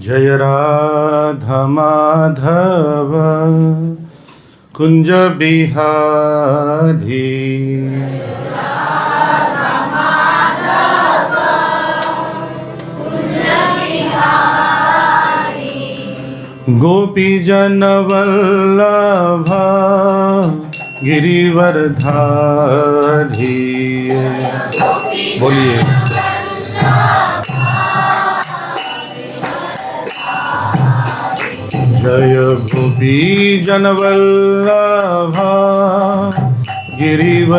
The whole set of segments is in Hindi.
जय राधा माधव कुंज बिहारी। गोपी जन वल्लभ गिरिवरधारी। बोलिए जय गोपी जन वल्लभ गिरिवरधारी।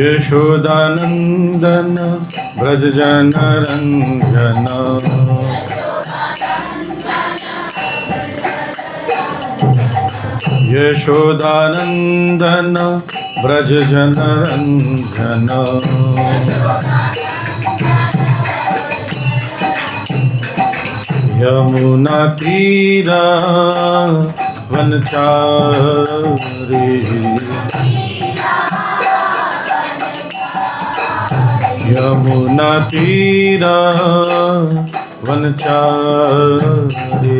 यशोदानंदन ब्रज जन रंजन। यशोदानंदन ब्रज जन रंजन। यमुना तीरा वनचारी। यमुना तीरा वनचारी।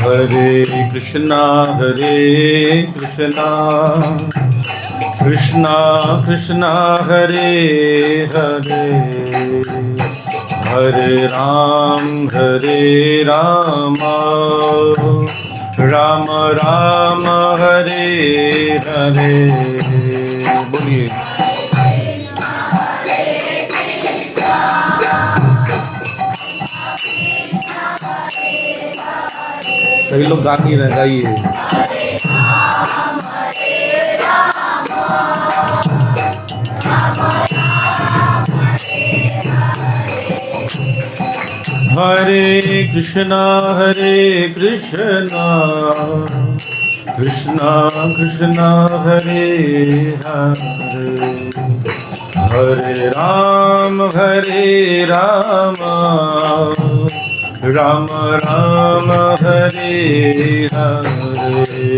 हरे कृष्णा कृष्णा कृष्णा हरे हरे। हरे राम राम राम हरे हरे। बोलिए कई लोग गा नहीं रहे, गाइए। हरे कृष्णा कृष्णा कृष्णा हरे हरे। हरे राम राम राम हरे हरे।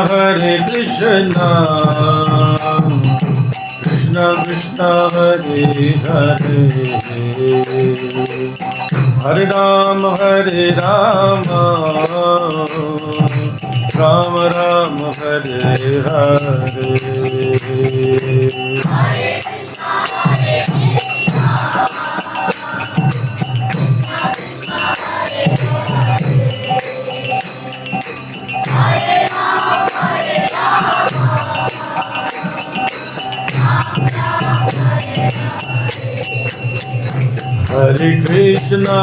हरे कृष्णा कृष्णा कृष्णा हरे हरे। हरे राम राम राम हरे हरे। हरे कृष्णा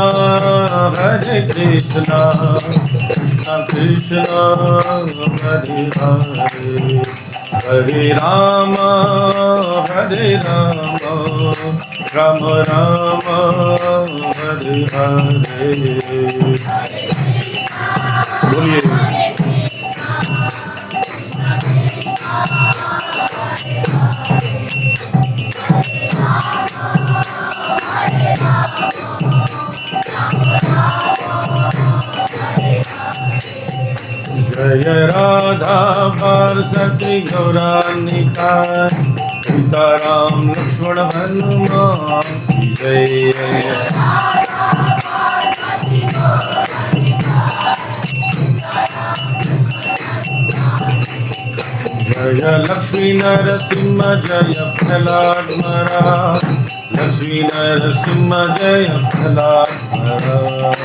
कृष्णा कृष्णा हरे हरे। हरे राम राम राम हरे हरे। बोलिए जय राधा पार्षदी गौरानिकाय। सीताराम लक्ष्मण हनुमान की जय। जय लक्ष्मी नरसिंह जय प्रहलाद महाराज। लक्ष्मी नरसिंह जय प्रहलाद महाराज।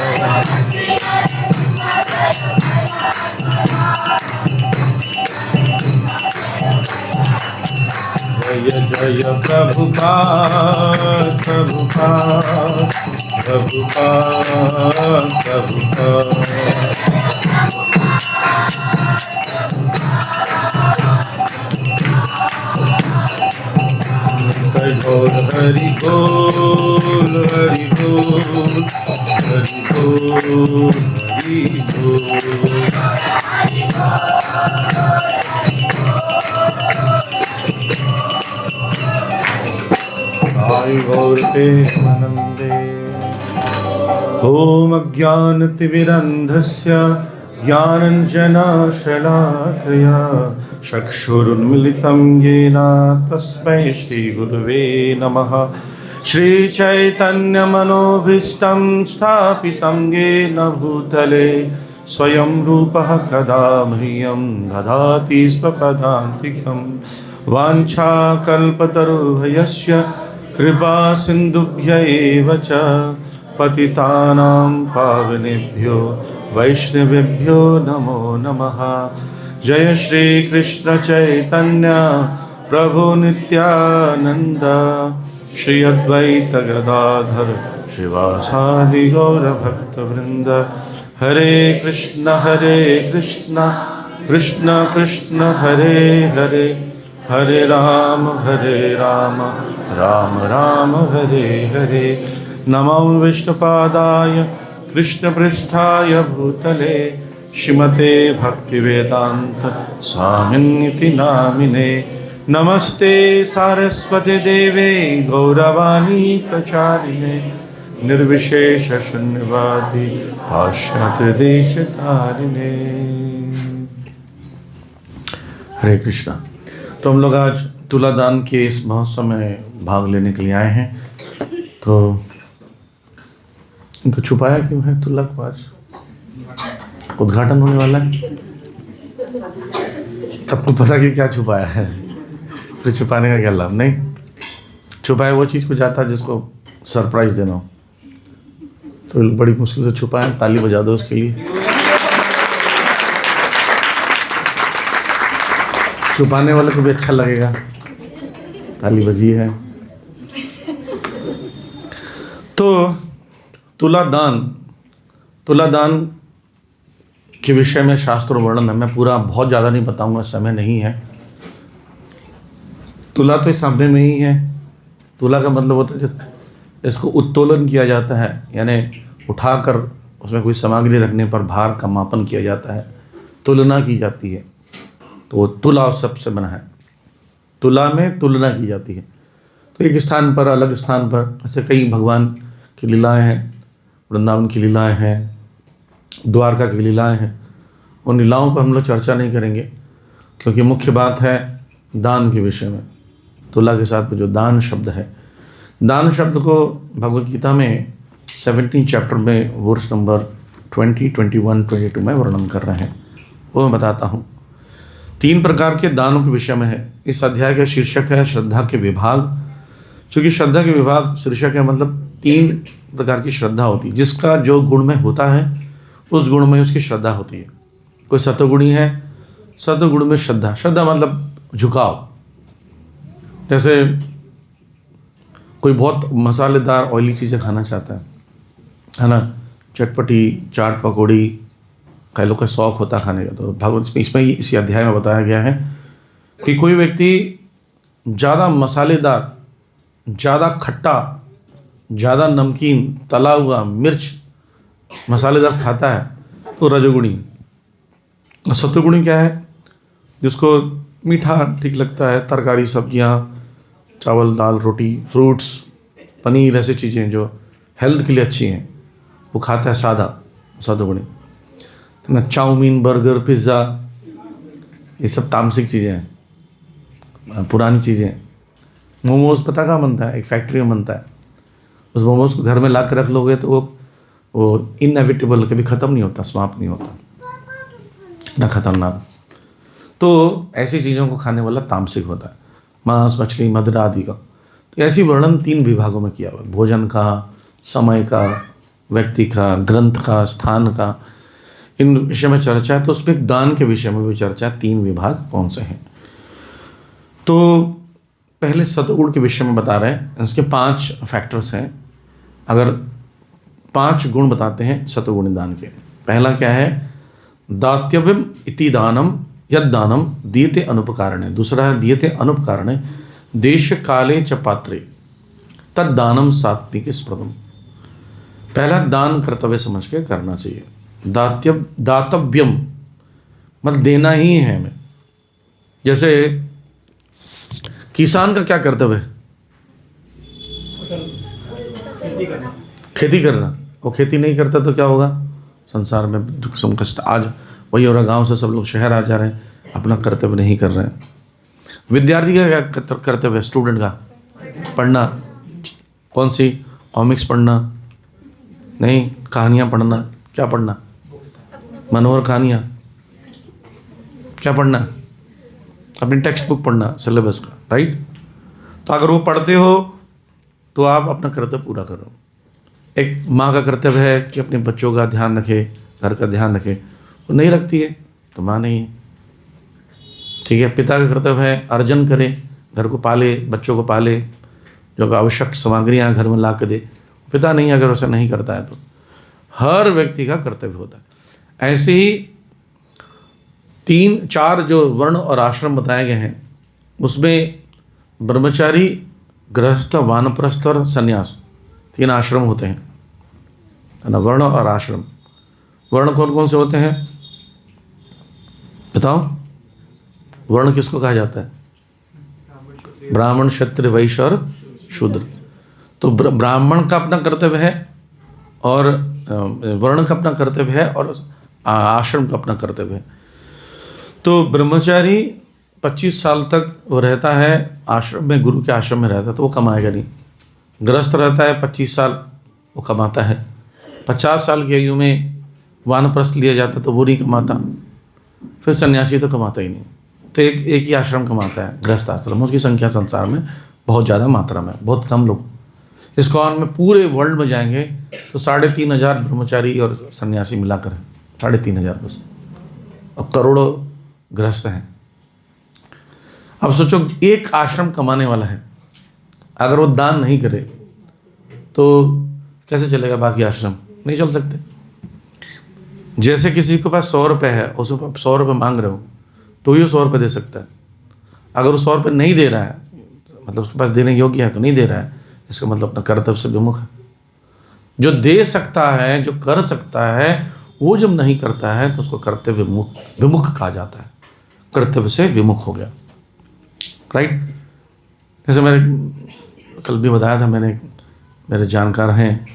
जय जय प्रभुपाद निताय गौर हरि बोल हरि बोल हरि बोल हरि बोल। साई गौर प्रेमानंदे। ओम अज्ञानतिमिरन्धस्य ज्ञानाञ्जनशलाकया चक्षुरुन्मिलितं येन तस्मै श्रीगुरुवे नमः। श्रीचैतन्यमनोभीष्टं स्थापितं येन भूतले स्वयं रूपः कदा मह्यं ददाति स्वपदान्तिकं। वाञ्छाकल्पतरुभ्यश्च कृपा सिन्धुभ्य एव च पतितानां पावनेभ्यो वैष्णवेभ्यो नमो नमः। जय श्री कृष्ण चैतन्य प्रभु नित्यानंद श्री अद्वैत गदाधर श्रीवासादि गौर भक्तवृंद। हरे कृष्ण कृष्ण कृष्ण हरे हरे, हरे राम राम राम हरे हरे। नमो विष्णुपादाय कृष्णपृष्ठाय भूतले श्रीमते भक्तिवेदांत स्वामिन्निति नामिने। नमस्ते सारस्वती देवे गौरवाणी प्रचारिणे निर्विशेष शून्यवादी पाश्चात्य देशतारिणे। हरे कृष्णा। तो हम लोग आज तुलादान के इस महोत्सव में भाग लेने के लिए आए हैं। तो इनको छुपाया क्यों है तुला को? आज उद्घाटन होने वाला है, सबको पता कि क्या छुपाया है, फिर छुपाने का क्या लाभ? नहीं, छुपाया वो चीज़ को जाता है जिसको सरप्राइज देना हो, तो बड़ी मुश्किल से छुपाए। ताली बजा दो उसके लिए। छुपाने वाले को भी अच्छा लगेगा, ताली बजी है। तो तुलादान के विषय में शास्त्र वर्णन है। मैं पूरा बहुत ज़्यादा नहीं बताऊंगा, समय नहीं है। तुला तो इस सामने में ही है। तुला का मतलब होता है इसको उत्तोलन किया जाता है, यानी उठाकर उसमें कोई सामग्री रखने पर भार का मापन किया जाता है, तुलना की जाती है। तो तुला सबसे बना है, तुला में तुलना की जाती है। तो एक स्थान पर अलग स्थान पर ऐसे कई भगवान की लीलाएं हैं, वृंदावन की लीलाएं हैं, द्वारका की लीलाएं हैं। उन लीलाओं पर हम लोग चर्चा नहीं करेंगे, क्योंकि मुख्य बात है दान के विषय में। तुला के साथ में जो दान शब्द है, दान शब्द को भगवद गीता में 17 चैप्टर में वर्स नंबर 20, 21, 22 में वर्णन कर रहे हैं। वो मैं बताता हूँ। 3 प्रकार के दानों के विषय में है। इस अध्याय का शीर्षक है श्रद्धा के विभाग। क्योंकि श्रद्धा के विभाग शीर्षक है, मतलब 3 प्रकार की श्रद्धा होती है। जिसका जो गुण में होता है उस गुण में उसकी श्रद्धा होती है। कोई सतोगुणी है, सतोगुण में श्रद्धा, श्रद्धा मतलब झुकाव। जैसे कोई बहुत मसालेदार ऑयली चीज़ें खाना चाहता है ना, चटपटी चाट पकौड़ी कई लोग का शौक होता है खाने का। तो भगवत इसमें इसी अध्याय में बताया गया है कि कोई व्यक्ति ज़्यादा मसालेदार, ज़्यादा खट्टा, ज़्यादा नमकीन, तला हुआ, मिर्च मसालेदार खाता है तो रजोगुणी। सत्वगुणी क्या है? जिसको मीठा ठीक लगता है, तरकारी सब्जियां, चावल दाल रोटी, फ्रूट्स, पनीर, ऐसी चीज़ें जो हेल्थ के लिए अच्छी हैं वो खाता है, सादा, सत्वगुणी। ना चाउमीन, बर्गर, पिज़्ज़ा, ये सब तामसिक चीज़ें हैं, पुरानी चीज़ें हैं। मोमोज़ पता कहाँ बनता है? एक फैक्ट्री में बनता है। उस मोमोज़ को घर में ला कर रख लोगे तो वो इनएविटेबल, कभी ख़त्म नहीं होता, समाप्त नहीं होता, ना खतरनाक। तो ऐसी चीज़ों को खाने वाला तामसिक होता है, मांस, मछली, मदिरा आदि का। तो ऐसी वर्णन 3 विभागों में किया हुआ है, भोजन का, समय का, व्यक्ति का, ग्रंथ का, स्थान का। इन विषय में चर्चा है। तो उसमें दान के विषय में भी चर्चा है, 3 विभाग कौन से हैं। तो पहले सतगुण के विषय में बता रहे हैं। इसके 5 फैक्टर्स हैं। अगर 5 गुण बताते हैं सतगुण दान के। पहला क्या है? दातव्यम इति दानम यद दानम दीयते अनुपकारणे। दूसरा है दीयते अनुपकारणे, देश काले च पात्रे तद दानम सात्विक स्मृतम। पहला दान कर्तव्य समझ के करना चाहिए। दातव्यम मतलब देना ही है हमें। जैसे किसान का क्या कर्तव्य है? खेती करना। वो खेती नहीं करता तो क्या होगा? संसार में दुख कष्ट। आज वही हो रहा, गांव से सब लोग शहर आ जा रहे हैं, अपना कर्तव्य नहीं कर रहे हैं। विद्यार्थी का क्या कर्तव्य है? स्टूडेंट का पढ़ना। कौन सी? कॉमिक्स पढ़ना नहीं, कहानियाँ पढ़ना। क्या पढ़ना? मनोहर कहानियाँ। क्या पढ़ना? अपनी टेक्स्ट बुक पढ़ना, सिलेबस का, राइट। तो अगर वो पढ़ते हो तो आप अपना कर्तव्य पूरा करो। एक माँ का कर्तव्य है कि अपने बच्चों का ध्यान रखे, घर का ध्यान रखे। वो नहीं रखती है तो माँ नहीं है, ठीक है। पिता का कर्तव्य है अर्जन करे, घर को पाले, बच्चों को पाले, जो आवश्यक सामग्रियाँ घर में ला के दे। पिता नहीं, अगर उसे नहीं करता है तो हर व्यक्ति का कर्तव्य होता है। ऐसे ही 3-4 जो वर्ण और आश्रम बताए गए हैं, उसमें ब्रह्मचारी, गृहस्थ, वानप्रस्थ और संन्यास 3 आश्रम होते हैं, है ना। वर्ण और आश्रम। वर्ण कौन कौन से होते हैं बताओ? वर्ण किसको कहा जाता है? ब्राह्मण, क्षत्रिय, वैश्य और शूद्र। तो ब्राह्मण का अपना कर्तव्य है और वर्ण का अपना कर्तव्य है और आश्रम का अपना कर्तव्य है। तो ब्रह्मचारी 25 साल तक वो रहता है आश्रम में, गुरु के आश्रम में रहता है, तो वो कमाएगा नहीं। गृहस्थ रहता है 25 साल, वो कमाता है। 50 साल की आयु में वानप्रस्थ लिया जाता तो वो नहीं कमाता। फिर सन्यासी तो कमाता ही नहीं। तो एक ही आश्रम कमाता है, गृहस्थ आश्रम। उसकी संख्या संसार में बहुत ज़्यादा मात्रा में, बहुत कम लोग। इस्कॉन में पूरे वर्ल्ड में जाएंगे तो 3500 ब्रह्मचारी और सन्यासी मिलाकर है, 3500 बस। अब करोड़ों गृहस्थ हैं। अब सोचो, एक आश्रम कमाने वाला है, अगर वो दान नहीं करे तो कैसे चलेगा? बाकी आश्रम नहीं चल सकते। जैसे किसी के पास 100 रुपये है, उसे 100 रुपये मांग रहे हो तो ही वो 100 रुपये दे सकता है। अगर वो 100 रुपये नहीं दे रहा है, मतलब उसके पास देने योग्य है तो नहीं दे रहा है, इसका मतलब अपना कर्तव्य से विमुख है। जो दे सकता है, जो कर सकता है, वो जब नहीं करता है तो उसको कर्तव्य विमुख कहा जाता है। कर्तव्य से विमुख हो गया, राइट। जैसे मैंने कल भी बताया था, मेरे जानकार हैं,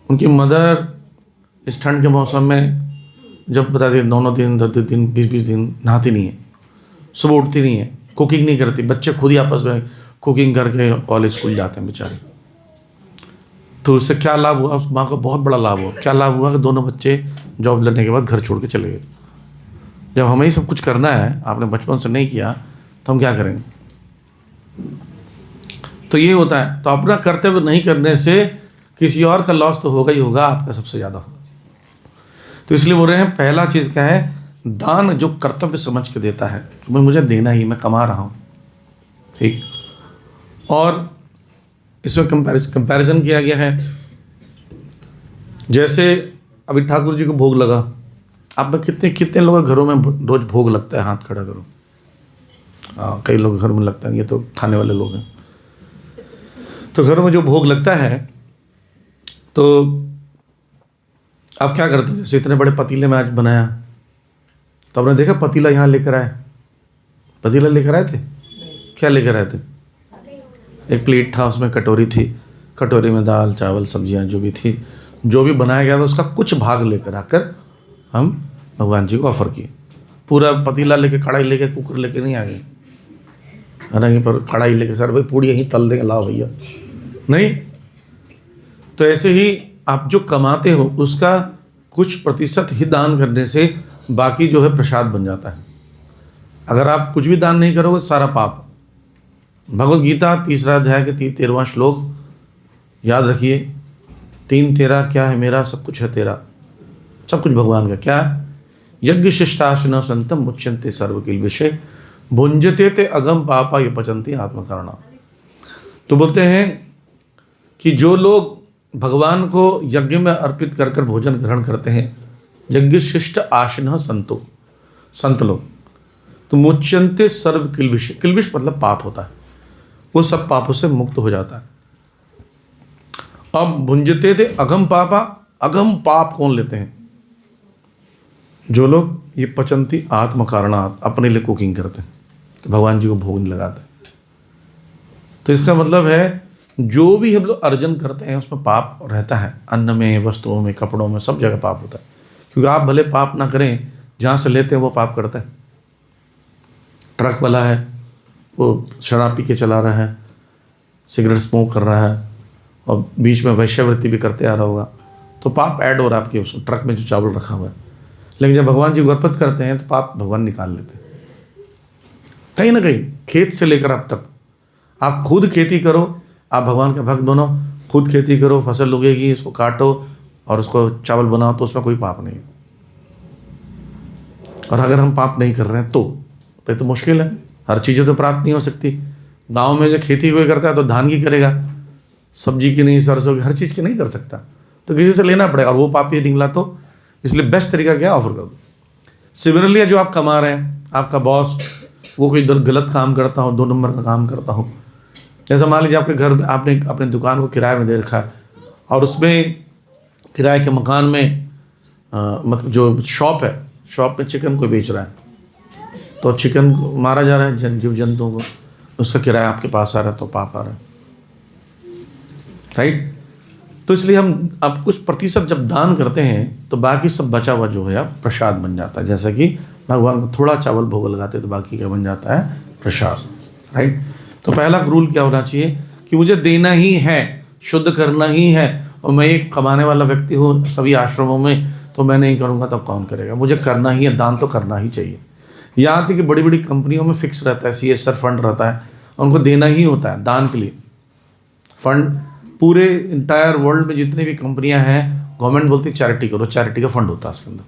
उनकी मदर इस ठंड के मौसम में जब बता दिए 9 दिन 10 दिन 20 दिन नहाती नहीं है, सुबह उठती नहीं है, कुकिंग नहीं करती। बच्चे खुद ही आपस में कुकिंग करके कॉलेज स्कूल जाते हैं बेचारे। तो उससे क्या लाभ हुआ? उस माँ को बहुत बड़ा लाभ हुआ। क्या लाभ हुआ कि दोनों बच्चे जॉब लगने के बाद घर छोड़ के चले गए। जब हमें ही सब कुछ करना है, आपने बचपन से नहीं किया तो हम क्या करेंगे? तो ये होता है। तो अपना कर्तव्य नहीं करने से किसी और का लॉस तो होगा ही होगा, आपका सबसे ज़्यादा होगा। तो इसलिए बोल रहे हैं पहला चीज़ क्या है? दान जो कर्तव्य समझ के देता है, तो मुझे देना ही, मैं कमा रहा हूँ, ठीक। और इसमें कंपैरिजन किया गया है। जैसे अभी ठाकुर जी को भोग लगा, आप में कितने लोगों के घरों में रोज भोग लगता है? हाथ खड़ा करो। हाँ, कई लोग घर में लगता है, ये तो खाने वाले लोग हैं। तो घरों में जो भोग लगता है, तो आप क्या करते हो? जैसे इतने बड़े पतीले में आज बनाया, तो आपने देखा पतीला यहाँ लेकर आए? पतीला लेकर आए थे? क्या लेकर आए थे? एक प्लेट था, उसमें कटोरी थी, कटोरी में दाल चावल सब्जियाँ जो भी थी, जो भी बनाया गया था उसका कुछ भाग लेकर आकर हम भगवान जी को ऑफर किए। पूरा पतीला लेके, कढ़ाई लेके, कुकर लेके नहीं आ गए, है ना। पर कढ़ाई लेके, सर भाई पूड़ी यहीं तल देंगे, लाओ भैया, नहीं। तो ऐसे ही आप जो कमाते हो उसका कुछ प्रतिशत ही दान करने से बाकी जो है प्रसाद बन जाता है। अगर आप कुछ भी दान नहीं करोगे, सारा पाप। भगवद गीता 3रा अध्याय के 13वां श्लोक याद रखिए। 3:13 क्या है? मेरा सब कुछ है तेरा, सब कुछ भगवान का। क्या? यज्ञ शिष्टाशन संतम मुच्यंते सर्व किल विषय भुंजते ते अगम पापा ये पचंती आत्मकरणा। तो बोलते हैं कि जो लोग भगवान को यज्ञ में अर्पित कर कर भोजन ग्रहण करते हैं, यज्ञ शिष्ट आसन संतो, संत लोग, तो मुच्यंते सर्व किल विषय। किल विषय मतलब पाप होता है। वो सब पापों से मुक्त हो जाता है। अब भुंजते थे अगम पापा, अगम पाप कौन लेते हैं? जो लोग ये पचंती आत्म कारणात अपने लिए कुकिंग करते हैं, भगवान जी को भोग नहीं लगाते। तो इसका मतलब है जो भी हम लोग अर्जन करते हैं उसमें पाप रहता है, अन्न में, वस्त्रों में, कपड़ों में, सब जगह पाप होता है। क्योंकि आप भले पाप ना करें, जहाँ से लेते हैं वो पाप करता है। ट्रक वाला है, वो शराब पी के चला रहा है, सिगरेट स्मोक कर रहा है और बीच में वैश्यावृत्ति भी करते आ रहा होगा, तो पाप ऐड हो रहा है आपके उस ट्रक में जो चावल रखा हुआ है। लेकिन जब भगवान जी अर्पित करते हैं तो पाप भगवान निकाल लेते हैं। कहीं ना कहीं खेत से लेकर अब तक आप खुद खेती करो, आप भगवान के भक्त बनो, खुद खेती करो, फसल उगेगी, उसको काटो और उसको चावल बनाओ, तो उसमें कोई पाप नहीं। और अगर हम पाप नहीं कर रहे हैं तो मुश्किल है, हर चीज़ें तो प्राप्त नहीं हो सकती। गांव में जो खेती कोई करता है तो धान की करेगा, सब्जी की नहीं, सरसों की, हर चीज़ की नहीं कर सकता, तो किसी से लेना पड़ेगा, और वो पाप ही निकला तो इसलिए बेस्ट तरीका क्या, ऑफर कर दो। सिमिलरली जो आप कमा रहे हैं, आपका बॉस वो कोई गलत काम करता हो, 2 नंबर का काम करता हो, जैसे मान लीजिए आपके घर आपने अपने दुकान को किराए में दे रखा है और उसमें किराए के मकान में मतलब जो शॉप है, शॉप में चिकन को बेच रहा है, तो चिकन मारा जा रहा है जीव जंतुओं को, उसका किराया आपके पास आ रहा है, तो पाप आ रहा है, राइट। तो इसलिए हम अब कुछ प्रतिशत जब दान करते हैं तो बाकी सब बचा हुआ जो है प्रसाद बन जाता है। जैसा कि भगवान को थोड़ा चावल भोग लगाते तो बाकी क्या बन जाता है, प्रसाद, राइट। तो पहला रूल क्या होना चाहिए कि मुझे देना ही है, शुद्ध करना ही है, और मैं एक कमाने वाला व्यक्ति हूँ सभी आश्रमों में, तो मैं नहीं करूँगा तब कौन करेगा, मुझे करना ही है, दान तो करना ही चाहिए। यहाँ तक कि बड़ी बड़ी कंपनियों में फिक्स रहता है, CSR फंड रहता है, उनको देना ही होता है दान के लिए फंड। पूरे इंटायर वर्ल्ड में जितनी भी कंपनियां हैं, गवर्नमेंट बोलती है चैरिटी करो, चैरिटी का फंड होता है उसके अंदर।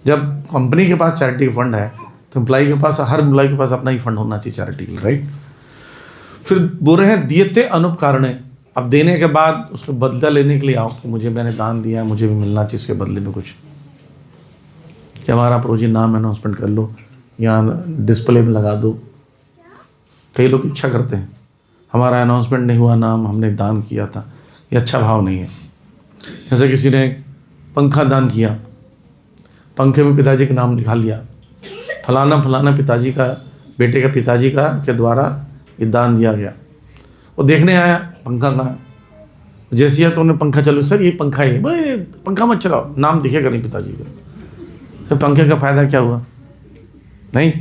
जब कंपनी के पास चैरिटी का फंड है तो एम्प्लॉई के पास, हर एम्प्लॉई के पास अपना ही फंड होना चाहिए चैरिटी के लिए, राइट। फिर बोल रहे हैं दियते अनुपकारणे, अब देने के बाद उसका बदला लेने के लिए आओ कि मुझे, मैंने दान दिया है, मुझे भी मिलना चाहिए इसके बदले में कुछ, कि हमारा प्रोजी नाम अनाउंसमेंट कर लो या डिस्प्ले में लगा दो। कई लोग इच्छा करते हैं, हमारा अनाउंसमेंट नहीं हुआ, नाम हमने दान किया था, ये अच्छा भाव नहीं है। जैसे किसी ने पंखा दान किया, पंखे में पिताजी का नाम लिखा लिया, फलाना फलाना पिताजी का, बेटे का पिताजी का के द्वारा ये दान दिया गया। वो देखने आया पंखा कहाँ, जैसे ही तो उन्हें पंखा चलो, सर ये पंखा है, भाई पंखा मत चलाओ, नाम दिखेगा नहीं पिताजी का। तो पंखे का फ़ायदा क्या हुआ? नहीं,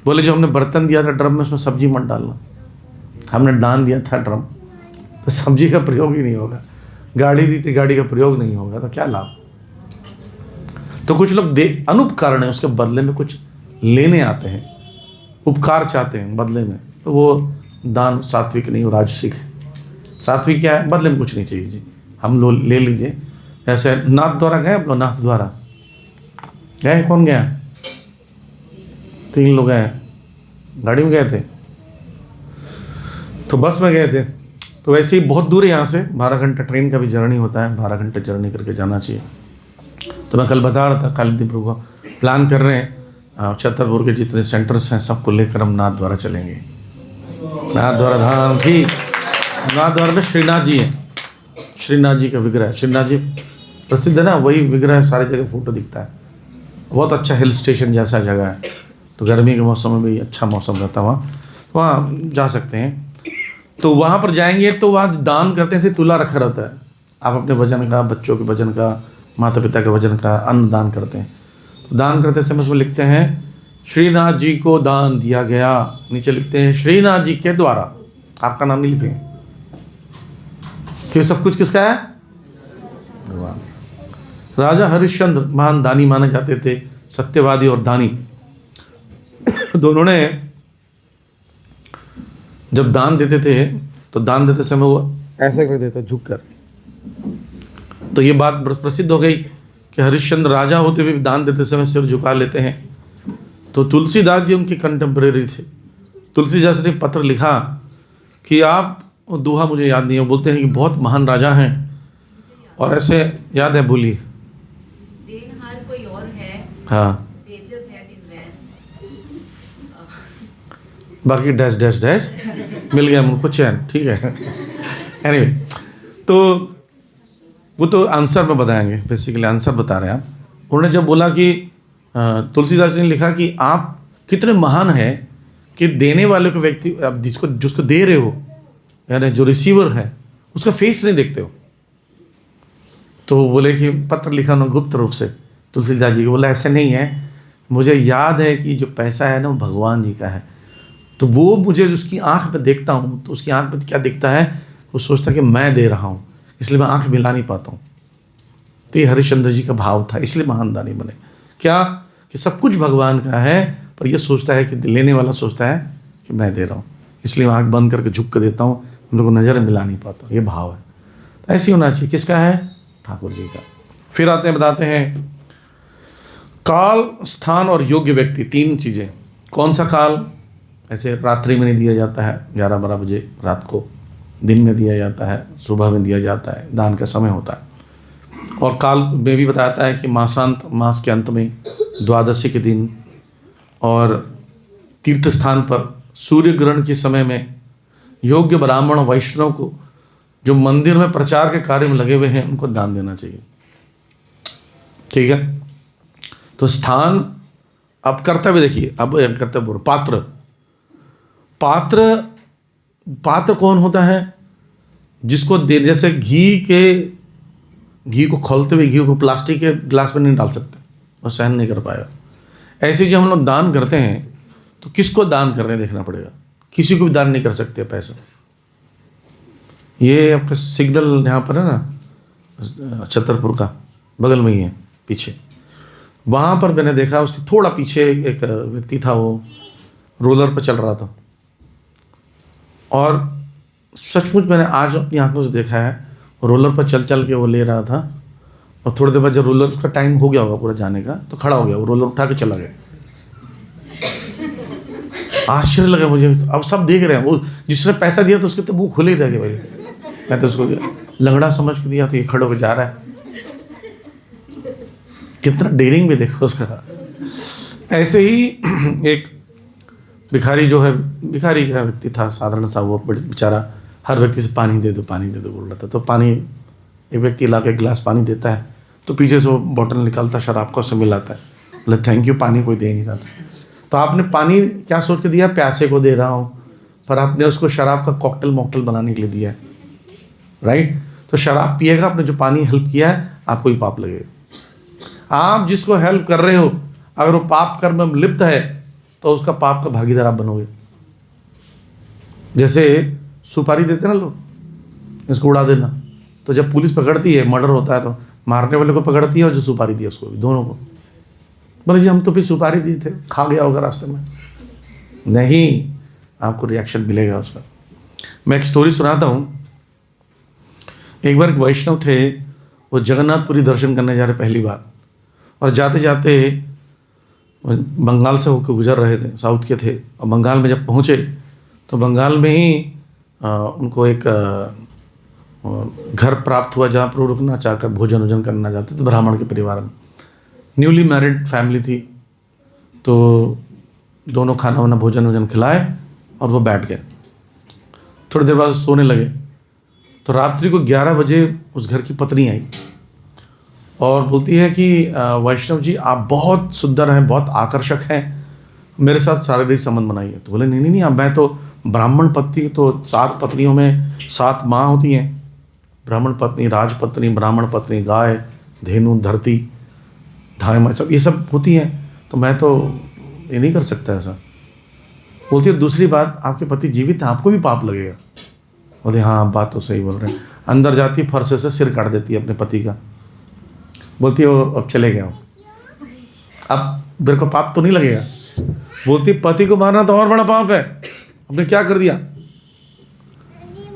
बोले जो हमने बर्तन दिया था ड्रम में, उसमें सब्जी मत डालना, हमने दान दिया था ड्रम, तो सब्जी का प्रयोग ही नहीं होगा। गाड़ी दी थी, गाड़ी का प्रयोग नहीं होगा, तो क्या लाभ। तो कुछ लोग अनुपकार है, उसके बदले में कुछ लेने आते हैं, उपकार चाहते हैं बदले में, तो वो दान सात्विक नहीं, राजसिक है। सात्विक क्या है, बदले में कुछ नहीं चाहिए जी, हम लोग ले लीजिए। ऐसे नाथ द्वारा गए आप लोग, नाथ द्वारा गए, कौन गया? 3 लोग गए, गाड़ी में गए थे, तो बस में गए थे, तो वैसे ही बहुत दूर है यहाँ से, 12 घंटे ट्रेन का भी जर्नी होता है, 12 घंटे जर्नी करके जाना चाहिए। तो मैं कल बता रहा था, काली प्रभु को प्लान कर रहे हैं, छतरपुर के जितने सेंटर्स हैं सबको लेकर हम नाथ द्वारा चलेंगे। नाथ द्वारा धाम की, नाथ द्वारा में श्रीनाथ जी है, श्रीनाथ जी का विग्रह, श्रीनाथ जी प्रसिद्ध है ना, वही विग्रह सारी जगह फोटो दिखता है। बहुत अच्छा हिल स्टेशन जैसा जगह है, तो गर्मी के मौसम में भी अच्छा मौसम रहता है, वहाँ जा सकते हैं। तो वहाँ पर जाएंगे तो वहाँ दान करते हैं, तुला रखा रहता है, आप अपने वजन का, बच्चों के वजन का, माता पिता के वजन का अन्न दान करते हैं। तो दान करते समय उसमें लिखते हैं श्रीनाथ जी को दान दिया गया, नीचे लिखते हैं श्रीनाथ जी के द्वारा, आपका नाम नहीं लिखेंगे, क्योंकि सब कुछ किसका है, भगवान। राजा हरिश्चंद्र महान दानी माने जाते थे, सत्यवादी और दानी दोनों ने जब दान देते थे तो दान देते समय वो ऐसे कर देते, झुक कर। तो ये बात प्रसिद्ध हो गई कि हरिश्चंद्र राजा होते हुए दान देते समय सिर झुका लेते हैं। तो तुलसीदास जी उनके कंटेम्परेरी थे। तुलसीदास ने पत्र लिखा कि आप, दोहा मुझे याद नहीं है, बोलते हैं कि बहुत महान राजा हैं, और ऐसे याद है, बोलिए, देनहार कोई और है, हाँ, तेजत है दिन रैन, बाकी डैश डैश डैश मिल गया मुझको चैन, ठीक है। एनीवे, तो वो तो आंसर में बताएंगे, बेसिकली आंसर बता रहे हैं आप। उन्होंने जब बोला कि तुलसीदास जी ने लिखा कि आप कितने महान हैं कि देने वाले को व्यक्ति, आप जिसको दे रहे हो, यानी जो रिसीवर है, उसका फेस नहीं देखते हो। तो वो बोले कि पत्र लिखा उन्होंने गुप्त रूप से तुलसीदास जी को। बोला ऐसा नहीं है, मुझे याद है कि जो पैसा है ना वो भगवान जी का है, तो वो मुझे उसकी आंख में देखता हूँ तो उसकी आंख में क्या दिखता है, वो सोचता है कि मैं दे रहा हूँ, इसलिए मैं आंख मिला नहीं पाता हूँ। तो ये हरिश्चंद्र जी का भाव था, इसलिए महान दानी बने। क्या कि सब कुछ भगवान का है, पर ये सोचता है कि लेने वाला सोचता है कि मैं दे रहा हूँ, इसलिए मैं आँख बंद करके झुक कर देता हूँ, हम लोग को नज़र मिला नहीं पाता। ये भाव है, तो ऐसे ही होना चाहिए। किसका है? ठाकुर जी का। फिर आते हैं, बताते हैं काल, स्थान और योग्य व्यक्ति, तीन चीज़ें। कौन सा काल? ऐसे रात्रि में नहीं दिया जाता है, 11-12 बजे रात को, दिन में दिया जाता है, सुबह में दिया जाता है, दान का समय होता है। और काल में भी बताता है कि मास के अंत में, द्वादशी के दिन, और तीर्थ स्थान पर, सूर्य ग्रहण के समय में, योग्य ब्राह्मण वैष्णव को जो मंदिर में प्रचार के कार्य में लगे हुए हैं उनको दान देना चाहिए। ठीक है, तो स्थान। अब कर्तव्य देखिए, अब कर्तव्य बोलो, पात्र कौन होता है? जिसको दे, जैसे घी को खोलते हुए घी को प्लास्टिक के गिलास में नहीं डाल सकते, वो सहन नहीं कर पाएगा। ऐसे जब हम लोग दान करते हैं तो किसको दान कर रहे हैं देखना पड़ेगा। किसी को भी दान नहीं कर सकते पैसा। ये आपका सिग्नल यहाँ पर है ना, छतरपुर का बगल में ही है पीछे, वहाँ पर मैंने देखा, उसके थोड़ा पीछे एक व्यक्ति था, वो रोलर पर चल रहा था, और सचमुच मैंने आज अपनी आंखों से देखा है, रोलर पर चल चल के वो ले रहा था, और थोड़ी देर बाद जब रोलर का टाइम हो गया होगा पूरा जाने का, तो खड़ा हो गया, वो रोलर उठा के चला गया। आश्चर्य लगा मुझे। अब सब देख रहे हैं, वो जिसने पैसा दिया तो उसके तो मुंह खुले ही रह गए भाई। मैं तो उसको लंगड़ा समझ के दिया, तो ये खड़े होकर जा रहा है। कितना डेयरिंग भी देखो उसका। ऐसे ही एक भिखारी जो है, भिखारी का व्यक्ति था साधारण सा, वो बेचारा हर व्यक्ति से पानी दे दो बोल रहा था। तो पानी, एक व्यक्ति ला के गिलास पानी देता है, तो पीछे से वो बॉटल निकालता शराब का, उससे मिलाता है, बोले थैंक यू, पानी कोई दे नहीं रहा था। तो आपने पानी क्या सोच के दिया? प्यासे को दे रहा हूँ, पर आपने उसको शराब का कॉकटेल बनाने के लिए दिया है, राइट? तो शराब पिएगा, आपने जो पानी हेल्प किया है, आपको ही पाप लगेगा। आप जिसको हेल्प कर रहे हो, अगर वो पाप कर्म में लिप्त है, तो उसका पाप का भागीदार आप बनोगे। जैसे सुपारी देते ना लोग, इसको उड़ा देना, तो जब पुलिस पकड़ती है, मर्डर होता है, तो मारने वाले को पकड़ती है और जो सुपारी दी उसको भी, दोनों को। बोले जी हम तो भी सुपारी दी थे, खा गया होगा रास्ते में। नहीं, आपको रिएक्शन मिलेगा उसका। मैं एक स्टोरी सुनाता हूँ। एक बार एक वैष्णव थे, वो जगन्नाथपुरी दर्शन करने जा रहे पहली बार, और जाते जाते बंगाल से होकर गुजर रहे थे, साउथ के थे, और बंगाल में जब पहुँचे तो बंगाल में ही उनको एक घर प्राप्त हुआ जहाँ पर रुकना चाहकर भोजन वोजन करना चाहते थे, ब्राह्मण के परिवार में। न्यूली मैरिड फैमिली थी, तो दोनों खाना वाना भोजन वोजन खिलाए और वो बैठ गए। थोड़ी देर बाद सोने लगे, तो रात्रि को 11 बजे उस घर की पत्नी आई और बोलती है कि वैष्णव जी आप बहुत सुंदर हैं, बहुत आकर्षक हैं, मेरे साथ शारीरिक संबंध बनाइए। तो बोले नहीं, अब मैं तो ब्राह्मण पत्नी, तो 7 पत्नियों में 7 माँ होती हैं, ब्राह्मण पत्नी, राजपत्नी, ब्राह्मण पत्नी, गाय, धेनु, धरती, धाय, सब ये सब होती हैं, तो मैं तो ये नहीं कर सकता ऐसा। बोलती है दूसरी बात, आपके पति जीवित हैं, आपको भी पाप लगेगा। बोलते हाँ बात तो सही बोल रहे हैं। अंदर जाती, फरसे से सिर काट देती है अपने पति का। बोलती है वो अब चले गए, अब मेरे को पाप तो नहीं लगेगा। बोलती पति को मारना तो और बड़ा पाप है, आपने क्या कर दिया?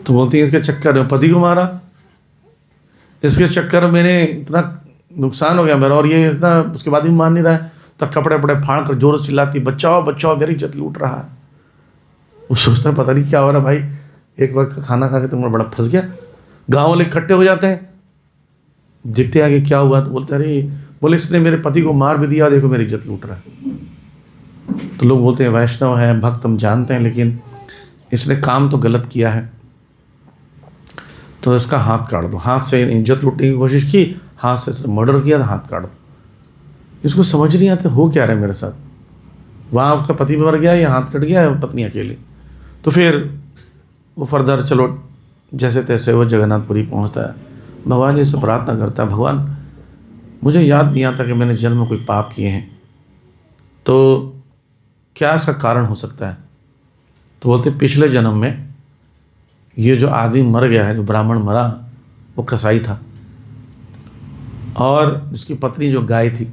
तो बोलती है इसके चक्कर में पति को मारा, इसके चक्कर में मैंने इतना नुकसान हो गया मेरा, और ये इतना उसके बाद भी मान नहीं रहा है। तब कपड़े फाड़ कर जोर से चिल्लाती बचाओ बचाओ, मेरी इज्जत लूट रहा है। वो सोचता है पता नहीं क्या हो रहा भाई, एक वक्त का खाना खा के तुम बड़ा फंस गया। गाँव वाले इकट्ठे हो जाते हैं, देखते हैं कि क्या हुआ, तो बोलते अरे, बोले इसने मेरे पति को मार भी दिया, देखो मेरी इज्जत लूट रहा है। तो लोग बोलते हैं वैष्णव है, भक्त हम जानते हैं, लेकिन इसने काम तो गलत किया है, तो इसका हाथ काट दो। हाथ से इज्जत लूटने की कोशिश की, हाथ से इसने मर्डर किया, तो हाथ काट दो। इसको समझ नहीं आता हो क्या रहा है मेरे साथ। वहाँ उसका पति मर गया, या हाथ कट गया, पत्नी अकेली। तो फिर वो फर्दर चलो जैसे तैसे वो जगन्नाथपुरी पहुँचता है, भगवान जी से प्रार्थना करता है, भगवान मुझे याद नहीं आता कि मैंने जन्म में कोई पाप किए हैं, तो क्या इसका कारण हो सकता है। तो बोलते पिछले जन्म में ये जो आदमी मर गया है, जो ब्राह्मण मरा, वो कसाई था, और उसकी पत्नी जो गाय थी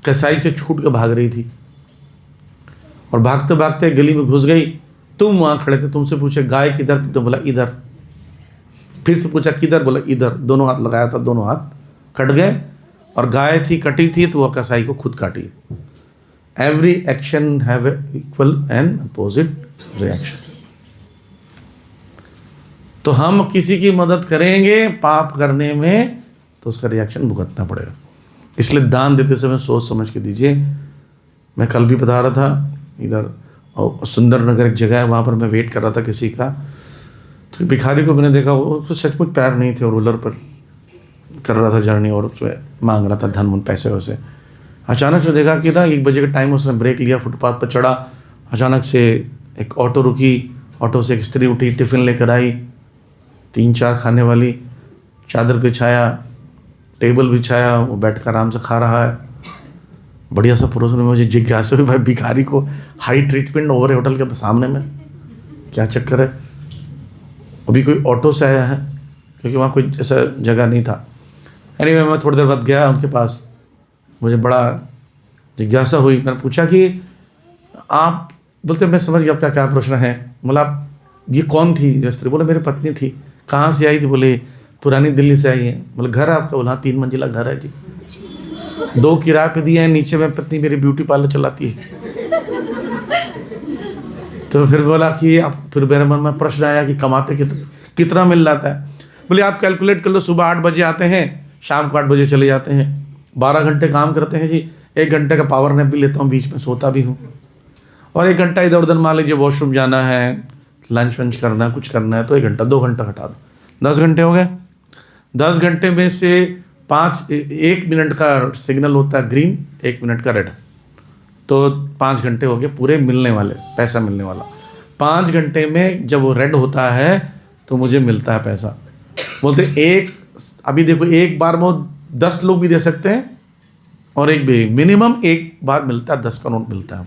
कसाई से छूट के भाग रही थी, और भागते भागते गली में घुस गई। तुम वहाँ खड़े थे, तुमसे पूछे गाय किधर, तो बोला इधर। फिर से पूछा किधर, बोला इधर। दोनों हाथ लगाया था, दोनों हाथ कट गए, और गाय थी कटी थी तो वह कसाई को खुद काटी। Every action have equal and opposite reaction. तो हम किसी की मदद करेंगे पाप करने में, तो उसका रिएक्शन भुगतना पड़ेगा। इसलिए दान देते समय सोच समझ के दीजिए। मैं कल भी बता रहा था, इधर और सुंदर नगर एक जगह है, वहाँ पर मैं वेट कर रहा था किसी का, तो भिखारी को मैंने देखा, वो तो सचमुच पैर नहीं थे, और रोलर पर कर रहा था जर्नी, और उसमें मांग रहा था धन पैसे वैसे। अचानक से देखा कि ना 1 बजे के टाइम उसने ब्रेक लिया, फुटपाथ पर चढ़ा। अचानक से एक ऑटो रुकी, ऑटो से एक स्त्री उठी, टिफ़िन लेकर आई, 3-4 खाने वाली, चादर बिछाया, टेबल बिछाया, वो बैठ कर आराम से खा रहा है। बढ़िया सा परोसने में मुझे जिज्ञासा हुई, भाई भिखारी को हाई ट्रीटमेंट ओवर होटल के सामने में क्या चक्कर है। अभी कोई ऑटो से आया है, क्योंकि वहाँ कोई ऐसा जगह नहीं था। एनीवे मैं थोड़ी देर बाद गया उनके पास, मुझे बड़ा जिज्ञासा हुई। मैंने पूछा कि आप, बोलते मैं समझ गया आपका क्या प्रश्न है। बोला आप ये कौन थी जो स्त्री? बोले मेरी पत्नी थी। कहाँ से आई थी? बोले पुरानी दिल्ली से आई है। बोले घर आपका? बोला 3 मंजिला घर है जी, 2 किराए पे दिए हैं, नीचे में पत्नी मेरी ब्यूटी पार्लर चलाती है। तो फिर बोला कि आप, फिर मेरे मन में प्रश्न आया कि कमाते कितना मिल जाता है? बोले आप कैलकुलेट कर लो, सुबह 8 बजे आते हैं, शाम को 8 बजे चले जाते हैं, 12 घंटे काम करते हैं जी। 1 घंटे का पावर नैप भी लेता हूँ, बीच में सोता भी हूँ, और 1 घंटा इधर उधर मान लीजिए वॉशरूम जाना है, लंच वंच करना, कुछ करना है, तो 1 घंटा 2 घंटा हटा दो, 10 घंटे हो गए। 10 घंटे में से 1 मिनट का सिग्नल होता है ग्रीन, 1 मिनट का रेड, तो 5 घंटे हो गए पूरे मिलने वाले, पैसा मिलने वाला। 5 घंटे में जब वो रेड होता है तो मुझे मिलता है पैसा। बोलते एक, अभी देखो एक बार में 10 लोग भी दे सकते हैं, और एक भी मिनिमम एक बार मिलता है, 10 का नोट मिलता है।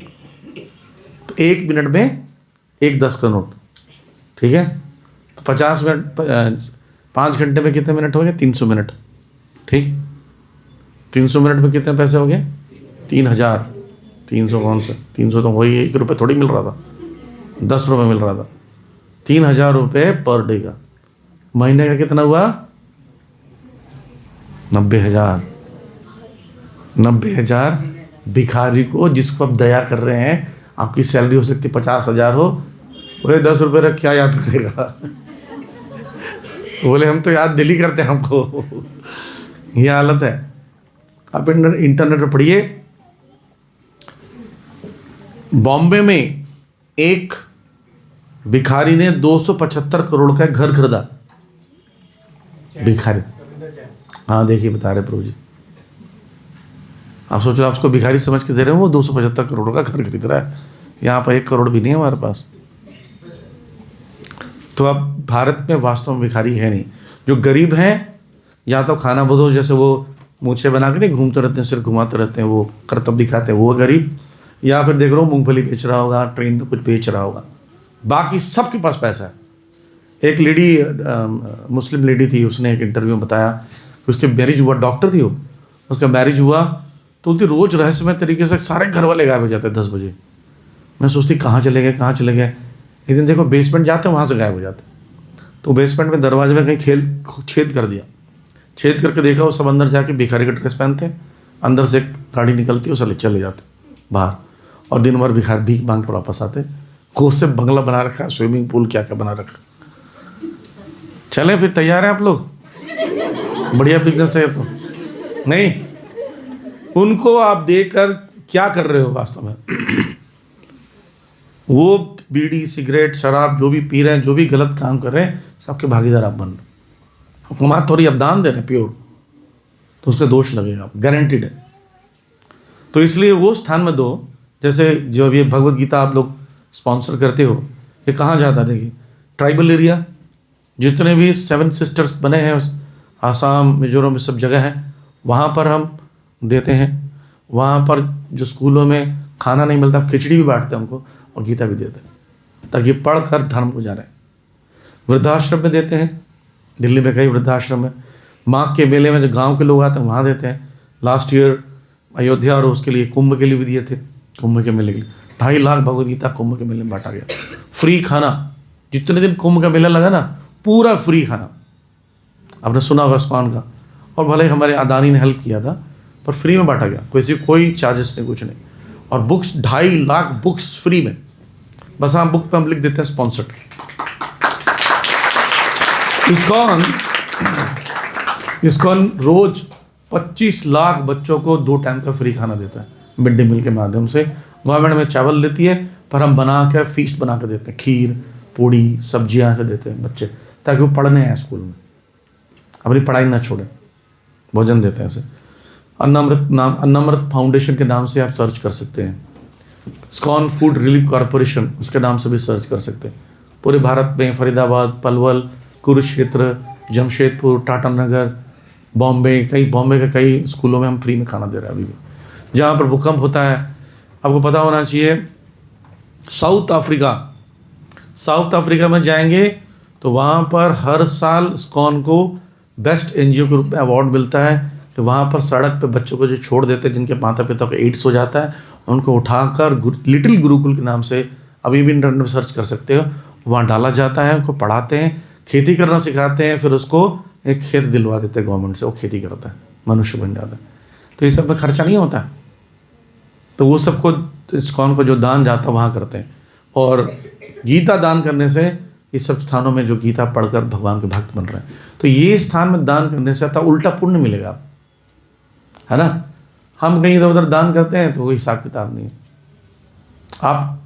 तो 1 मिनट में 10 का नोट, ठीक है। तो 50 मिनट, 5 घंटे में कितने मिनट हो गए? 300 मिनट, ठीक। 300 मिनट में कितने पैसे हो गए? 3000। 300 कौन सा? 300 तो वही 1 रुपये थोड़ी मिल रहा था, 10 रुपये मिल रहा था। 3000 रुपये पर डे का। महीने का कितना हुआ? 90,000। 90,000 भिखारी को, जिसको आप दया कर रहे हैं। आपकी सैलरी हो सकती 50,000 हो, बोले 10 रुपये रख, क्या याद करेगा? बोले हम तो याद दिल्ली करते हैं हमको। ये हालत है। आप इंटरनेट पर पढ़िए, बॉम्बे में एक भिखारी ने 275 करोड़ का घर खरीदा। भिखारी, हाँ देखिए बता रहे प्रभु जी। आप सोचो, आप उसको भिखारी समझ के दे रहे हो, वो 275 करोड़ का घर खरीद रहा है। यहाँ पर 1 करोड़ भी नहीं है हमारे पास। तो अब भारत में वास्तव में भिखारी है नहीं। जो गरीब हैं, या तो खाना बदो, जैसे वो मूछे बना के नहीं घूमते रहते हैं, सिर घुमाते रहते हैं, वो करतब दिखाते हैं, वो गरीब। या फिर देख रहा हूँ मूंगफली बेच रहा होगा, ट्रेन पे कुछ बेच रहा होगा। बाकी सबके पास पैसा है। एक लेडी, मुस्लिम लेडी थी, उसने एक इंटरव्यू में बताया कि उसके मैरिज हुआ, डॉक्टर थी वो, उसका मैरिज हुआ तो बोलती रोज़ रहस्यमय तरीके से सारे घर वाले गायब हो जाते हैं 10 बजे। मैं सोचती कहाँ चले गए, कहाँ चले गए। एक दिन देखो बेसमेंट जाते हैं, वहाँ से गायब हो जाते। तो बेसमेंट में दरवाजे में कहीं छेद कर दिया, छेद करके देखा, वो सब अंदर जाके भिखारी का ड्रेस पहनते हैं, अंदर से एक गाड़ी निकलती है, वो चले जाते बाहर, और दिन भर भिखारी भीख मांग कर वापस आते। खूब से बंगला बना रखा, स्विमिंग पूल क्या क्या बना रखा। चलें फिर, तैयार हैं आप लोग? बढ़िया बिजनेस है तो नहीं। उनको आप देखकर क्या कर रहे हो वास्तव में? वो बीड़ी सिगरेट शराब जो भी पी रहे हैं, जो भी गलत काम कर रहे हैं, सबके भागीदार आप बन रहे हैं। हुकूमत थोड़ी अब दान दे रहे हैं प्योर, तो उसका दोष लगेगा, गारंटीड है। तो इसलिए वो स्थान में दो, जैसे जो अभी भगवत गीता आप लोग स्पॉन्सर करते हो, ये कहाँ जाता है? देखिए ट्राइबल एरिया, जितने भी 7 सिस्टर्स बने हैं आसाम मिजोरम में सब जगह है, वहाँ पर हम देते हैं। वहाँ पर जो स्कूलों में खाना नहीं मिलता, खिचड़ी भी बांटते हैं उनको और गीता भी देते हैं, ताकि पढ़ कर धर्म को जाने। वृद्धाश्रम में देते हैं, दिल्ली में कई वृद्धाश्रम है। माघ के मेले में जो गांव के लोग आते हैं वहाँ देते हैं। लास्ट ईयर अयोध्या और उसके लिए कुंभ के लिए भी दिए थे, कुंभ के मेले के लिए 2.5 लाख भगवद गीता कुंभ के मेले में बांटा गया। फ्री खाना, जितने दिन कुंभ का मेला लगा ना, पूरा फ्री खाना। आपने सुना होगा इस्कॉन का, और भले हमारे अदानी ने हेल्प किया था, पर फ्री में बांटा गया, कोई चार्जेस नहीं, कुछ नहीं। और बुक्स 2.5 लाख बुक्स फ्री में, बस हम बुक पे हम लिख देते हैं स्पॉन्सर्ड। इस्कॉन रोज 25 लाख बच्चों को 2 टाइम का फ्री खाना देता है मिड डे मील के माध्यम से। गवर्नमेंट में चावल देती है, पर हम बना के फीस्ट बना के देते हैं, खीर पूड़ी सब्जियां से देते हैं बच्चे, ताकि वो पढ़ने आए स्कूल में, अपनी पढ़ाई ना छोड़ें, भोजन देते हैं ऐसे। अन्नामृत फाउंडेशन के नाम से आप सर्च कर सकते हैं। इस्कॉन फूड रिलीफ कॉरपोरेशन, उसके नाम से भी सर्च कर सकते हैं। पूरे भारत में फरीदाबाद, पलवल, कुरुक्षेत्र, जमशेदपुर, टाटानगर, बॉम्बे के कई स्कूलों में हम फ्री में खाना दे रहे हैं अभी भी। जहाँ पर भूकंप होता है, आपको पता होना चाहिए, साउथ अफ्रीका में जाएंगे तो वहाँ पर हर साल इस्कॉन को बेस्ट एनजीओ के रूप में अवार्ड मिलता है। कि वहाँ पर सड़क पे बच्चों को जो छोड़ देते हैं, जिनके माता पिता को एड्स हो जाता है, उनको उठाकर लिटिल गुरुकुल के नाम से, अभी भी इंटरनेट में सर्च कर सकते हो, वहाँ डाला जाता है, उनको पढ़ाते हैं, खेती करना सिखाते हैं, फिर उसको एक खेत दिलवा देते हैं गवर्नमेंट से, वो खेती करता है, मनुष्य बन जाता है। तो ये सब में खर्चा नहीं होता, तो वो सबको इस्कॉन को जो दान जाता है वहाँ करते हैं। और गीता दान करने से इस सब स्थानों में जो गीता पढ़कर भगवान के भक्त बन रहे हैं, तो ये स्थान में दान करने से आता उल्टा पुण्य मिलेगा, है ना। हम कहीं इधर उधर दान करते हैं तो कोई हिसाब किताब नहीं है। आप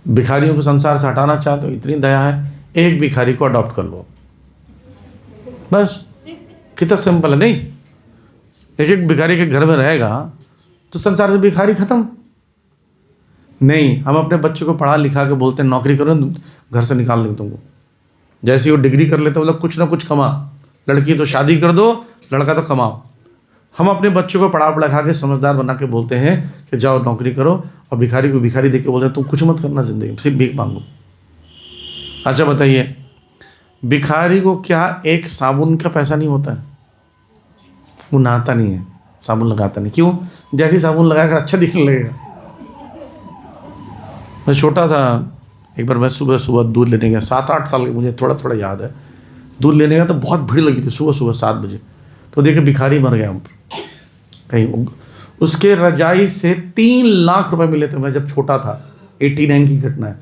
भिखारियों को संसार से हटाना चाहते हो, इतनी दया है, एक भिखारी को अडॉप्ट कर लो, बस। कितना सिंपल है, नहीं? एक भिखारी के घर में रहेगा तो संसार से भिखारी खत्म। नहीं, हम अपने बच्चों को पढ़ा लिखा के बोलते हैं नौकरी करो, घर से निकाल देंगे तुमको। जैसे वो डिग्री कर लेते मतलब कुछ ना कुछ कमा, लड़की तो शादी कर दो, लड़का तो कमाओ। हम अपने बच्चों को पढ़ा लिखा के समझदार बना के बोलते हैं कि जाओ नौकरी करो, और भिखारी को भिखारी देख के बोलते हैं तुम कुछ मत करना जिंदगी, सिर्फ भीख मांगो। अच्छा बताइए, भिखारी को क्या एक साबुन का पैसा नहीं होता है? वो नहाता नहीं है, साबुन लगाता नहीं, क्यों? जैसे साबुन लगाकर अच्छा दिखने लगेगा। मैं छोटा था, एक बार मैं सुबह सुबह दूध लेने गया, 7-8 साल के, मुझे थोड़ा थोड़ा याद है। दूध लेने गया तो बहुत भीड़ लगी थी सुबह सुबह 7 बजे, तो देखे भिखारी मर गया कहीं। उसके रजाई से 3 लाख रुपए मिले थे, मैं जब छोटा था, 89 की घटना है।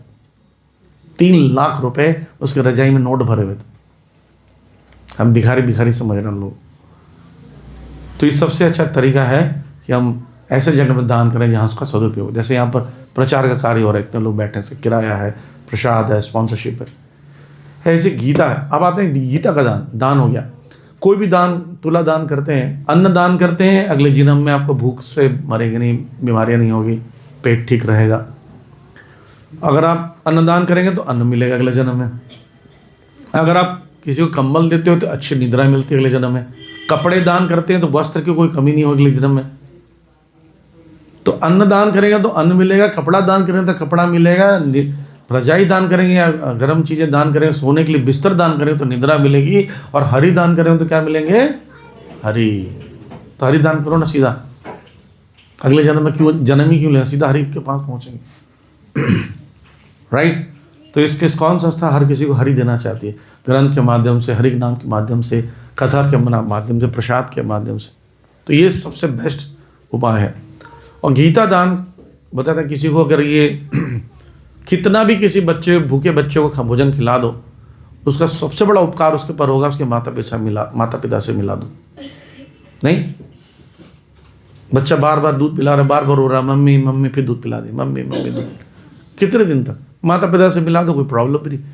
3 लाख रुपए उसके रजाई में नोट भरे हुए थे। हम भिखारी समझ रहे हैं हम लोग। तो ये सबसे अच्छा तरीका है कि हम ऐसे जगह में दान करें जहाँ उसका सदुपयोग, जैसे यहाँ पर प्रचार का कार्य हो रहा है, इतने लोग बैठे हैं, किराया है, प्रसाद है, स्पॉन्सरशिप है, ऐसे गीता है। अब आते हैं गीता का दान हो गया। कोई भी दान, तुला दान करते हैं, अन्न दान करते हैं, अगले जन्म में आपको भूख से मरेंगे नहीं, बीमारियां नहीं होगी, पेट ठीक रहेगा। अगर आप अन्न दान करेंगे तो अन्न मिलेगा अगले जन्म में। अगर आप किसी को कंबल देते हो तो अच्छी निद्रा मिलती है अगले जन्म में। कपड़े दान करते हैं तो वस्त्र की कोई कमी नहीं होगी अगले जन्म में। तो अन्न दान करेंगे तो अन्न मिलेगा, कपड़ा दान करेंगे तो कपड़ा मिलेगा, रजाई दान करेंगे या गर्म चीज़ें दान करेंगे, सोने के लिए बिस्तर दान करेंगे तो निद्रा मिलेगी, और हरि दान करेंगे तो क्या मिलेंगे? हरि। तो हरि दान करो ना सीधा, अगले जन्म में क्यों जन्म ही क्यों लेना, सीधा हरि के पास पहुँचेंगे। राइट। तो इसके इस्कॉन संस्था हर किसी को हरि देना चाहती है, ग्रंथ के माध्यम से, हरि नाम के माध्यम से, कथा के माध्यम से, प्रसाद के माध्यम से। तो ये सबसे बेस्ट उपाय है। और गीता दान बताता है, किसी को अगर ये कितना भी किसी बच्चे, भूखे बच्चे को भोजन खिला दो, उसका सबसे बड़ा उपकार उसके पर होगा, उसके माता पिता से मिला दो। नहीं, बच्चा बार बार दूध पिला रहा है, बार बार रो रहा है, मम्मी मम्मी, फिर दूध पिला दी, मम्मी मम्मी दूध। कितने दिन तक? माता पिता से मिला दो, कोई प्रॉब्लम भी नहीं।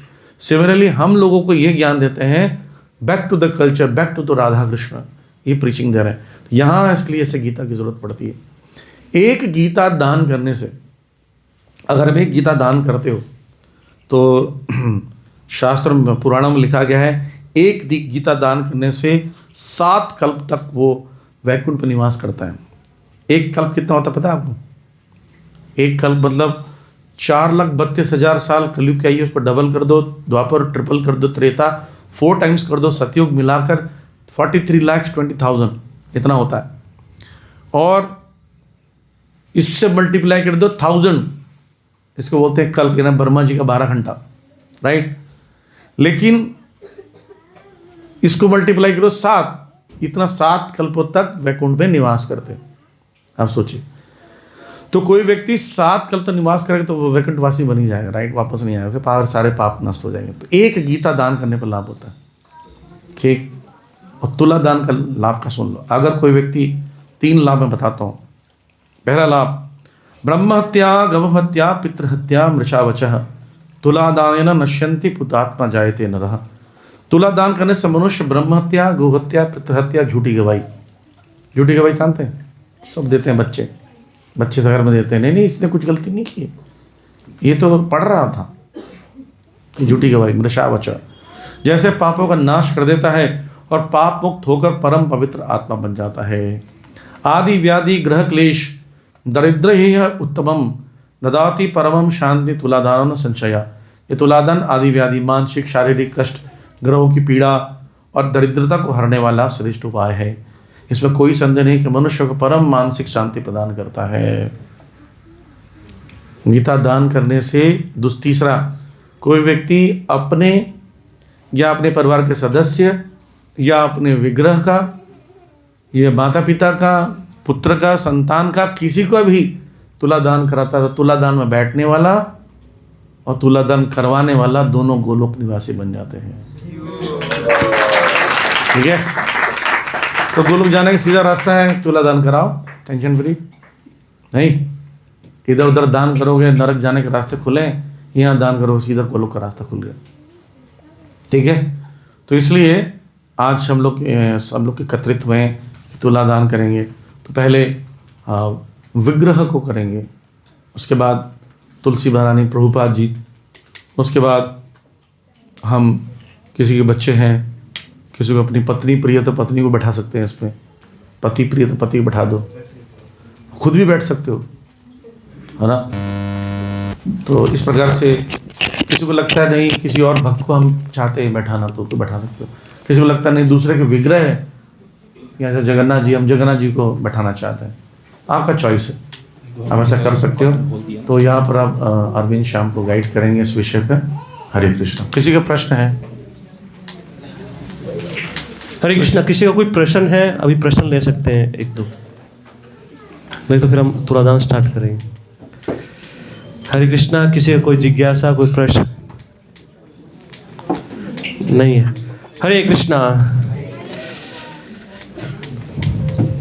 सिमिलरली हम लोगों को ये ज्ञान देते हैं, back to the culture, back to the Radha Krishna, ये प्रीचिंग दे रहे हैं। यहाँ इसके लिए ऐसे गीता की जरूरत पड़ती है। एक गीता दान करने से, अगर आप एक गीता दान करते हो तो शास्त्र में, पुराणों में लिखा गया है, एक गीता दान करने से 7 कल्प तक वो वैकुंठ में निवास करता है। एक कल्प कितना होता है पता है आपको? एक कल्प मतलब 4,32,000 साल कलयुग की आयु, उस पर डबल कर दो, द्वापर ट्रिपल कर दो, त्रेता 4 टाइम्स कर दो, सतयुग मिलाकर 43,20,000 इतना होता है। और इससे मल्टीप्लाई कर दो 1000, इसको बोलते हैं कल्प, ना ब्रह्मा जी का 12 घंटा, राइट। लेकिन इसको मल्टीप्लाई करो 7, इतना 7 कल्पों तक वैकुंठ में निवास करते हैं। आप सोचिए, तो कोई व्यक्ति 7 कल्प तक निवास करेगा तो वो वैकुंठवासी बन ही जाएगा, राइट, वापस नहीं आएगा, फिर सारे पाप नष्ट हो जाएंगे। तो एक गीता दान करने पर लाभ होता है, ठीक। और तुला दान का लाभ का सुन लो। अगर कोई व्यक्ति, 3 लाभ मैं बताता हूँ। पहला लाभ, ब्रह्म हत्या, गव हत्या, पितृहत्या, मृषावचः, तुला दानेन नश्यन्ति पुतात्मा जायते नरः। तुला दान करने से मनुष्य ब्रह्म हत्या, गौ हत्या, पितृहत्या, झूठी गवाही, झूठी गवाही जानते हैं, सब देते हैं बच्चे से घर में देते हैं, नहीं इसने कुछ गलती नहीं की, ये तो पढ़ रहा था, झूठी गवाही, मृषावचः। जैसे पापों का नाश कर देता है और पाप मुक्त होकर परम पवित्र आत्मा बन जाता है। आदि व्याधि ग्रह क्लेश दरिद्र ही उत्तमम ददाति परमम शांति तुलादान संचया। ये तुलादान आदि व्याधि, मानसिक शारीरिक कष्ट, ग्रहों की पीड़ा और दरिद्रता को हरने वाला श्रेष्ठ उपाय है। इसमें कोई संदेह नहीं कि मनुष्य को परम मानसिक शांति प्रदान करता है। गीता दान करने से तीसरा, कोई व्यक्ति अपने या अपने परिवार के सदस्य या अपने विग्रह का, या माता पिता का, पुत्र का, संतान का, किसी को भी तुला दान कराता था, तुला दान में बैठने वाला और तुला दान करवाने वाला दोनों गोलोक निवासी बन जाते हैं, ठीक है। तो गोलोक जाने का सीधा रास्ता है, तुला दान कराओ, टेंशन फ्री। नहीं इधर उधर दान करोगे नरक जाने के रास्ते खुले, यहाँ दान करो सीधा गोलोक का रास्ता खुल गया, ठीक है। तो इसलिए आज हम लोग के एकत्रित हुए हैं कि तुला दान करेंगे। तो पहले विग्रह को करेंगे, उसके बाद तुलसी महारानी प्रभुपाद जी, उसके बाद हम किसी के बच्चे हैं, किसी को अपनी पत्नी प्रिय तो पत्नी को बैठा सकते हैं इसमें, पति प्रिय तो पति को बैठा दो, खुद भी बैठ सकते हो, है ना। तो इस प्रकार से किसी को लगता है नहीं किसी और भक्त को हम चाहते हैं बैठाना, तो बैठा सकते हो। किसी को लगता है नहीं दूसरे के विग्रह है, या जगन्नाथ जी, हम जगन्नाथ जी को बैठाना चाहते हैं, आपका चॉइस है, आप ऐसा कर सकते हो। तो यहाँ पर आप अरविंद श्याम को गाइड करेंगे इस विषय पर। हरे कृष्ण। किसी का प्रश्न है? हरे कृष्णा। किसी का कोई प्रश्न है? अभी प्रश्न ले सकते हैं 1-2, नहीं तो फिर हम तुलादान स्टार्ट करेंगे। हरे कृष्णा। किसी का कोई जिज्ञासा, कोई प्रश्न नहीं है? हरे कृष्णा।